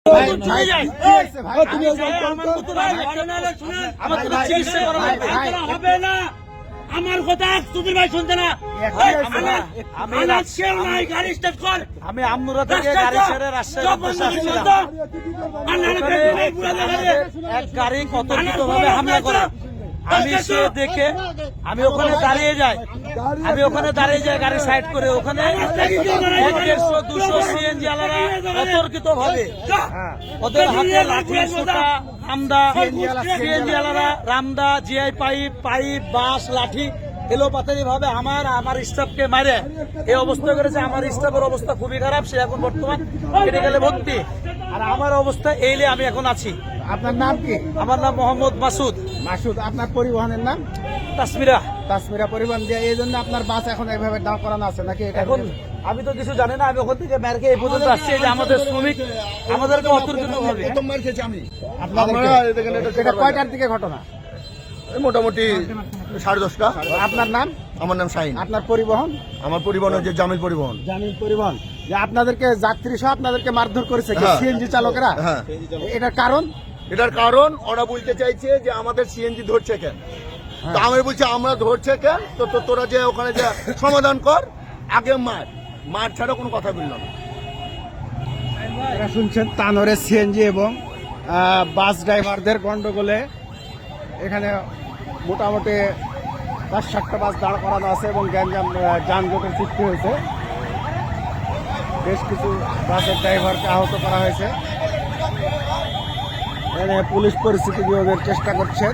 আমার কথা সুধীর ভাই শুনছে না। আমি আমনুরা থেকে গাড়ি ছেড়ে এক গাড়ি কতর্কিত ভাবে হামলা করে আমি সে দেখে আমি ওখানে দাঁড়িয়ে যাই গাড়ি সাইড করে ওখানে 100-200 সিএনজি আলারা অতর্কিত ভাবে ওদের হাতে লাঠি সোটা সিএনজি আলারা রামদা জিআই পাইপ বাঁশ লাঠি এলোপাতারি ভাবে আমার স্টাফকে মারে এই অবস্থা করেছে। আমার স্টাফের অবস্থা খুবই খারাপ, সে এখন বর্তমান মেডিকেলে ভর্তি। আর আমার অবস্থা এইলে আমি এখন আছি। আপনার নাম কি? আমার নাম মোহাম্মদ মাসুদ। আপনার পরিবহনের নাম? তাসমিরা পরিবহন দিয়ে এই জন্য আপনার বাস এখন এইভাবে দাঁড় করানো আছে নাকি? এখন আমি তো কিছু জানি না, আমি ওখান থেকে মেরকে এই পর্যন্ত আসছি যে আমাদের শ্রমিক আমাদেরকে অতর্কিত ভাবে এটা কয়টার দিকে ঘটনা? মোটামুটি 10:30টা। আপনার নাম? আমার নাম শাহিন। আপনার পরিবহন? আমার পরিবহন হচ্ছে জামিল পরিবহন। জামিল পরিবহন। যে আপনাদেরকে যাত্রী সহ আপনাদেরকে মারধর করেছে সিএনজি চালকরা? হ্যাঁ। এটার কারণ ওরা বলতে চাইছে যে আমাদের সিএনজি ধরছে কেন। তো আমি বলছি আমরা ধরছে কেন, তো তোরা যে ওখানে যে সমাধান কর, আগে মার ছাড়া কোনো কথা বলল না। এরা শুনছেন তানোরে সিএনজি এবং বাস ড্রাইভারদের গন্ডগোলে এখানে মোটামুটি 5-7টা বাস দাঁড় করানো আছে এবং যানজটের সৃষ্টি হয়েছে। বেশ কিছু বাসের ড্রাইভারকে আহত করা হয়েছে। পুলিশ পরিস্থিতি বিভাগের চেষ্টা করছেন।